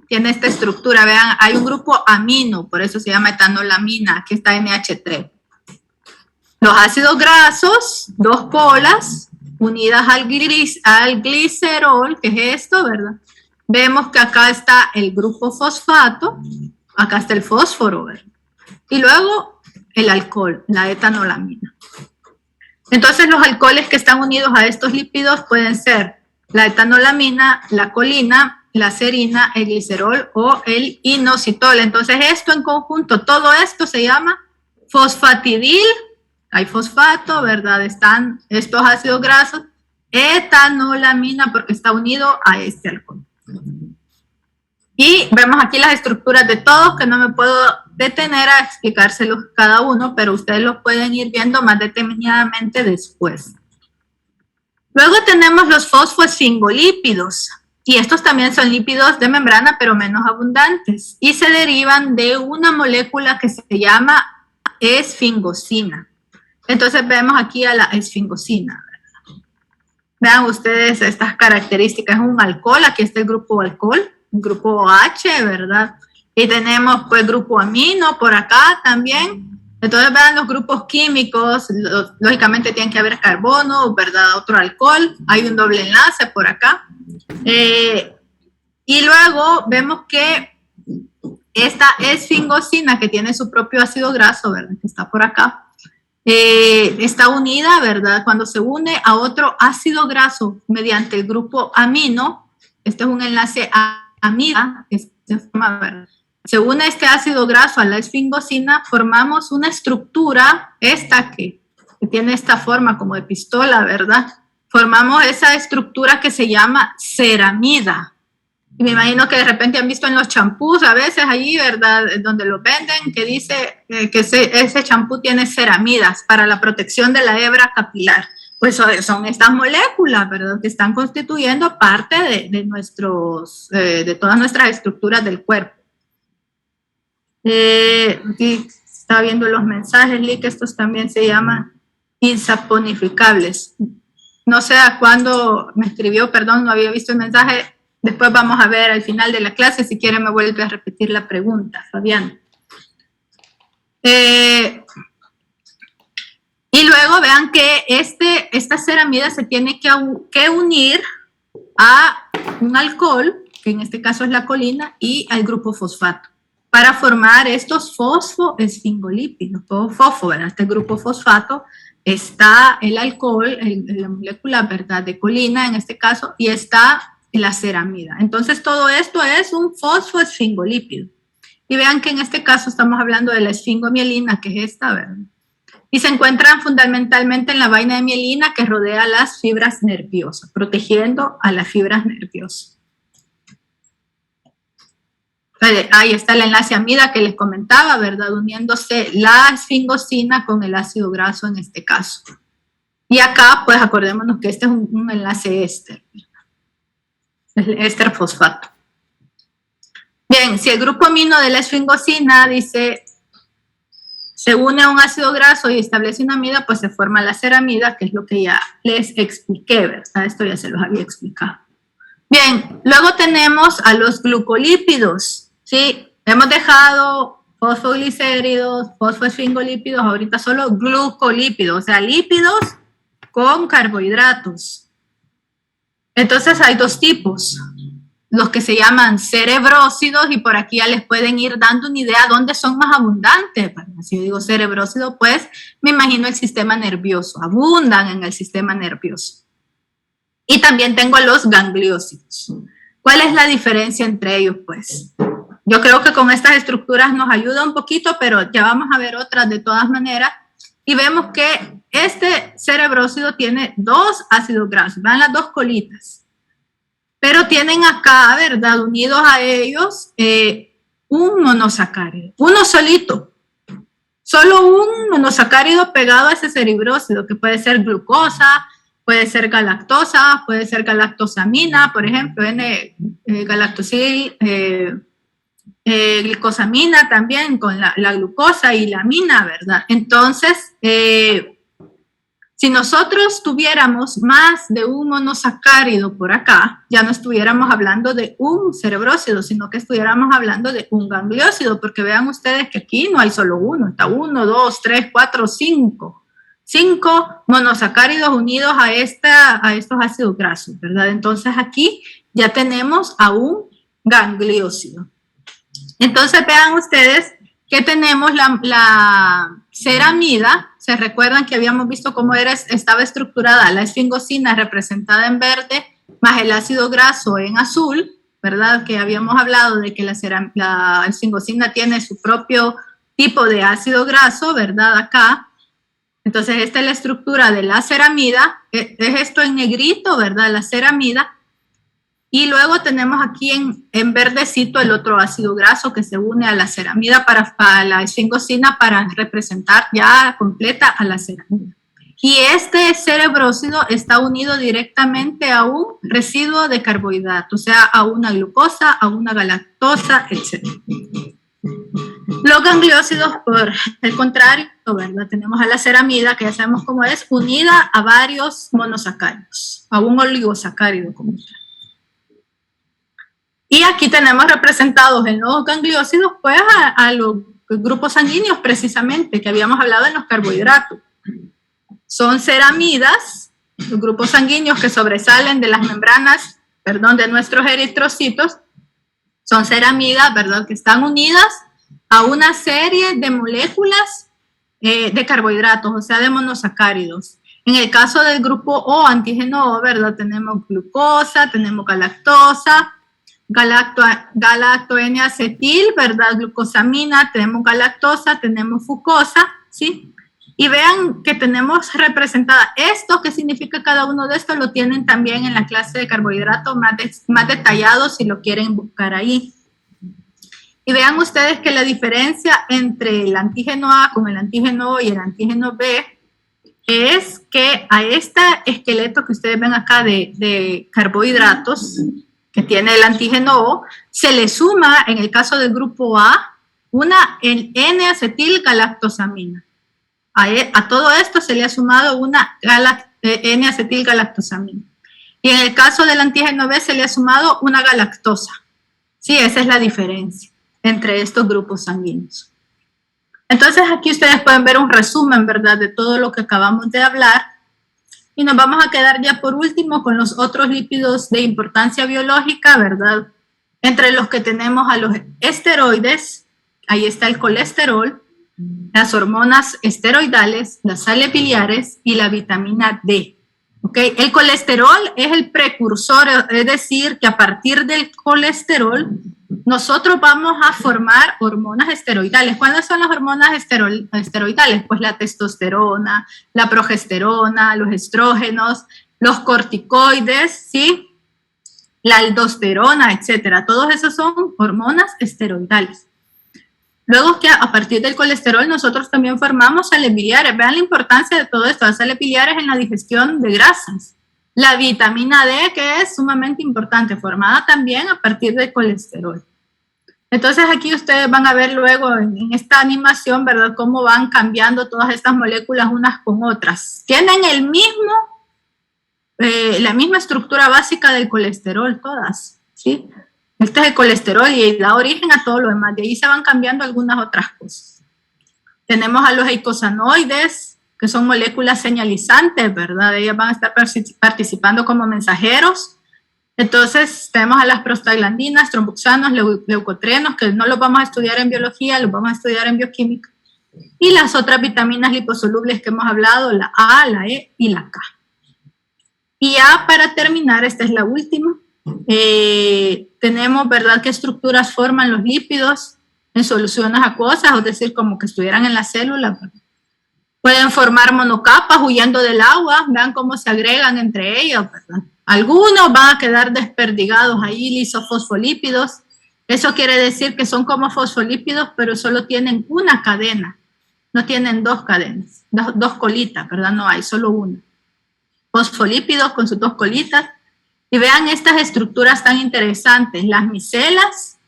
Speaker 1: Tiene esta estructura, vean, hay un grupo amino, por eso se llama etanolamina, aquí está NH3. Los ácidos grasos, 2 colas, unidas al glicerol, que es esto, ¿verdad? Vemos que acá está el grupo fosfato, acá está el fósforo, ¿verdad? Y luego el alcohol, la etanolamina. Entonces, los alcoholes que están unidos a estos lípidos pueden ser la etanolamina, la colina, la serina, el glicerol o el inositol. Entonces, esto en conjunto, todo esto se llama fosfatidil, hay fosfato, ¿verdad? Están estos ácidos grasos, etanolamina, porque está unido a este alcohol. Y vemos aquí las estructuras de todos, que no me puedo detener a explicárselos cada uno, pero ustedes los pueden ir viendo más determinadamente después. Luego tenemos los fosfoesfingolípidos, y estos también son lípidos de membrana, pero menos abundantes, y se derivan de una molécula que se llama esfingosina. Entonces vemos aquí a la esfingosina. Vean ustedes estas características, es un alcohol, aquí está el grupo alcohol, el grupo H, ¿verdad? Y tenemos pues grupo amino por acá también. Entonces vean los grupos químicos, lógicamente tienen que haber carbono, ¿verdad? Otro alcohol, hay un doble enlace por acá. Y luego vemos que esta esfingosina, que tiene su propio ácido graso, ¿verdad? Que está por acá, está unida, ¿verdad? Cuando se une a otro ácido graso mediante el grupo amino, este es un enlace amida, que se forma, ¿verdad? Se une este ácido graso a la esfingosina, formamos una estructura, esta que tiene esta forma como de pistola, ¿verdad? Formamos esa estructura que se llama ceramida. Y me imagino que de repente han visto en los champús a veces allí, ¿verdad? Donde lo venden, que dice que ese champú tiene ceramidas para la protección de la hebra capilar. Pues son estas moléculas, ¿verdad? Que están constituyendo parte de todas nuestras estructuras del cuerpo. Aquí está viendo los mensajes, Lee, que estos también se llaman insaponificables. No sé a cuándo me escribió, perdón, no había visto el mensaje. Después vamos a ver al final de la clase, si quiere me vuelve a repetir la pregunta, Fabián. Y luego vean que esta ceramida se tiene que unir a un alcohol, que en este caso es la colina, y al grupo fosfato, para formar estos fosfoesfingolípidos, todo fosfo, ¿verdad? Este grupo fosfato, está el alcohol, la molécula, ¿verdad?, de colina en este caso, y está la ceramida. Entonces todo esto es un fosfoesfingolípido. Y vean que en este caso estamos hablando de la esfingomielina, que es esta, ¿verdad? Y se encuentran fundamentalmente en la vaina de mielina que rodea las fibras nerviosas, protegiendo a las fibras nerviosas. Ahí está el enlace amida que les comentaba, ¿verdad? Uniéndose la esfingosina con el ácido graso en este caso. Y acá, pues acordémonos que este es un enlace éster, el éster fosfato. Bien, si el grupo amino de la esfingosina dice se une a un ácido graso y establece una amida, pues se forma la ceramida, que es lo que ya les expliqué, ¿verdad? Esto ya se los había explicado. Bien, luego tenemos a los glucolípidos, ¿sí? Hemos dejado fosfoglicéridos, fosfoesfingolípidos, ahorita solo glucolípidos, o sea, lípidos con carbohidratos. Entonces hay dos tipos, los que se llaman cerebrósidos, y por aquí ya les pueden ir dando una idea dónde son más abundantes. Si yo digo cerebrósido, pues me imagino el sistema nervioso, abundan en el sistema nervioso. Y también tengo los gangliósidos. ¿Cuál es la diferencia entre ellos? Pues yo creo que con estas estructuras nos ayuda un poquito, pero ya vamos a ver otras de todas maneras. Y vemos que este cerebrósido tiene dos ácidos grasos, van las dos colitas. Pero tienen acá, ¿verdad?, unidos a ellos un monosacárido, uno solito. Solo un monosacárido pegado a ese cerebrósido, que puede ser glucosa, puede ser galactosa, puede ser galactosamina, por ejemplo, galactosil, glicosamina también con la glucosa y la amina, ¿verdad? Entonces, si nosotros tuviéramos más de un monosacárido por acá, ya no estuviéramos hablando de un cerebrósido, sino que estuviéramos hablando de un gangliósido, porque vean ustedes que aquí no hay solo uno, está 1, 2, 3, 4, 5. 5 monosacáridos unidos a estos ácidos grasos, ¿verdad? Entonces aquí ya tenemos a un gangliósido. Entonces vean ustedes que tenemos la ceramida. Se recuerdan que habíamos visto cómo estaba estructurada la esfingosina representada en verde, más el ácido graso en azul, ¿verdad? Que habíamos hablado de que la esfingosina tiene su propio tipo de ácido graso, ¿verdad? Acá. Entonces esta es la estructura de la ceramida, es esto en negrito, ¿verdad? La ceramida. Y luego tenemos aquí en verdecito el otro ácido graso que se une a la ceramida a la esfingosina para representar ya completa a la ceramida. Y este cerebrósido está unido directamente a un residuo de carbohidrato, o sea, a una glucosa, a una galactosa, etc. Los gangliósidos, por el contrario, ¿verdad? Tenemos a la ceramida, que ya sabemos cómo es, unida a varios monosacáridos, a un oligosacárido como tal. Y aquí tenemos representados en los gangliósidos, pues, a los grupos sanguíneos, precisamente, que habíamos hablado en los carbohidratos. Son ceramidas, los grupos sanguíneos que sobresalen de las membranas, de nuestros eritrocitos, son ceramidas, ¿verdad?, que están unidas a una serie de moléculas de carbohidratos, o sea, de monosacáridos. En el caso del grupo O, antígeno O, ¿verdad?, tenemos glucosa, tenemos galactosa, galacto-N-acetil, ¿verdad?, glucosamina, tenemos galactosa, tenemos fucosa, ¿sí? Y vean que tenemos representada esto, qué significa cada uno de estos, lo tienen también en la clase de carbohidratos más detallado si lo quieren buscar ahí. Y vean ustedes que la diferencia entre el antígeno A con el antígeno O y el antígeno B es que a este esqueleto que ustedes ven acá de carbohidratos, que tiene el antígeno O, se le suma, en el caso del grupo A, una N-acetilgalactosamina. A todo esto se le ha sumado una N-acetilgalactosamina. Y en el caso del antígeno B se le ha sumado una galactosa. Sí, esa es la diferencia entre estos grupos sanguíneos. Entonces aquí ustedes pueden ver un resumen, ¿verdad?, de todo lo que acabamos de hablar. Y nos vamos a quedar ya por último con los otros lípidos de importancia biológica, ¿verdad? Entre los que tenemos a los esteroides, ahí está el colesterol, las hormonas esteroidales, las sales biliares y la vitamina D. ¿Okay? El colesterol es el precursor, es decir, que a partir del colesterol nosotros vamos a formar hormonas esteroidales. ¿Cuáles son las hormonas esteroidales? Pues la testosterona, la progesterona, los estrógenos, los corticoides, ¿sí? La aldosterona, etcétera. Todos esos son hormonas esteroidales. Luego que a partir del colesterol nosotros también formamos sales biliares. Vean la importancia de todo esto, las sales biliares en la digestión de grasas. La vitamina D, que es sumamente importante, formada también a partir del colesterol. Entonces aquí ustedes van a ver luego en esta animación, ¿verdad?, cómo van cambiando todas estas moléculas unas con otras. Tienen la misma estructura básica del colesterol todas, ¿sí? Este es el colesterol y da origen a todo lo demás. De ahí se van cambiando algunas otras cosas. Tenemos a los eicosanoides, que son moléculas señalizantes, ¿verdad? Ellas van a estar participando como mensajeros. Entonces, tenemos a las prostaglandinas, tromboxanos, leucotrenos, que no los vamos a estudiar en biología, los vamos a estudiar en bioquímica. Y las otras vitaminas liposolubles que hemos hablado, la A, la E y la K. Y ya para terminar, esta es la última. Tenemos, ¿verdad?, qué estructuras forman los lípidos en soluciones acuosas, es decir, como que estuvieran en la célula. Pueden formar monocapas huyendo del agua, vean cómo se agregan entre ellos, ¿verdad? Algunos van a quedar desperdigados ahí, lisofosfolípidos. Eso quiere decir que son como fosfolípidos, pero solo tienen una cadena, no tienen dos cadenas, dos colitas, ¿verdad? No hay, solo una. Fosfolípidos con sus dos colitas. Y vean estas estructuras tan interesantes, las micelas,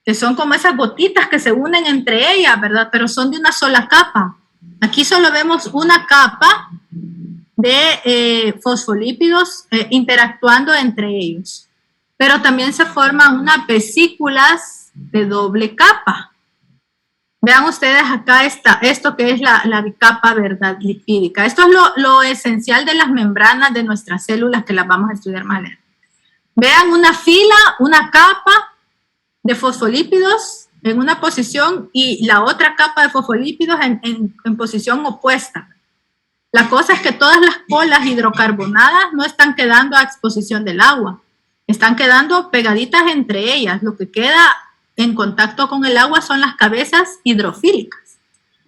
Speaker 1: que son como esas gotitas que se unen entre ellas, ¿verdad? Pero son de una sola capa. Aquí solo vemos una capa de fosfolípidos interactuando entre ellos. Pero también se forman unas vesículas de doble capa. Vean ustedes acá esto que es la bicapa, ¿verdad?, lipídica. Esto es lo esencial de las membranas de nuestras células, que las vamos a estudiar más adelante. Vean una fila, una capa de fosfolípidos en una posición y la otra capa de fosfolípidos en posición opuesta. La cosa es que todas las colas hidrocarbonadas no están quedando a exposición del agua, están quedando pegaditas entre ellas. Lo que queda en contacto con el agua son las cabezas hidrofílicas,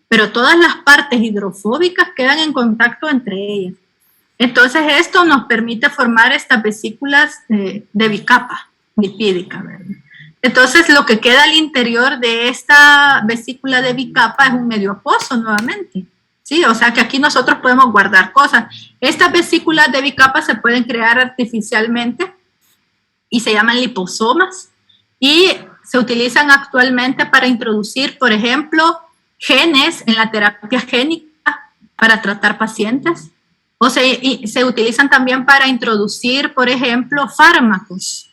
Speaker 1: pero todas las partes hidrofóbicas quedan en contacto entre ellas. Entonces esto nos permite formar estas vesículas de bicapa lipídica, ¿verdad? Entonces lo que queda al interior de esta vesícula de bicapa es un medio acuoso nuevamente, ¿sí? O sea que aquí nosotros podemos guardar cosas. Estas vesículas de bicapa se pueden crear artificialmente y se llaman liposomas y se utilizan actualmente para introducir, por ejemplo, genes en la terapia génica para tratar pacientes. O se utilizan también para introducir, por ejemplo, fármacos,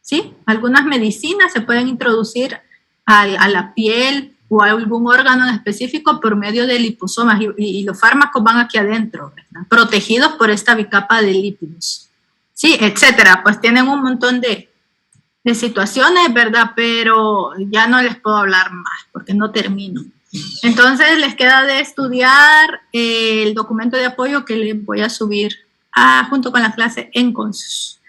Speaker 1: ¿sí? Algunas medicinas se pueden introducir a la piel o a algún órgano en específico por medio de liposomas y los fármacos van aquí adentro, ¿verdad? Protegidos por esta bicapa de lípidos, ¿sí? Etcétera. Pues tienen un montón de situaciones, ¿verdad? Pero ya no les puedo hablar más porque no termino. Entonces les queda de estudiar el documento de apoyo que les voy a subir junto con la clase en Consus.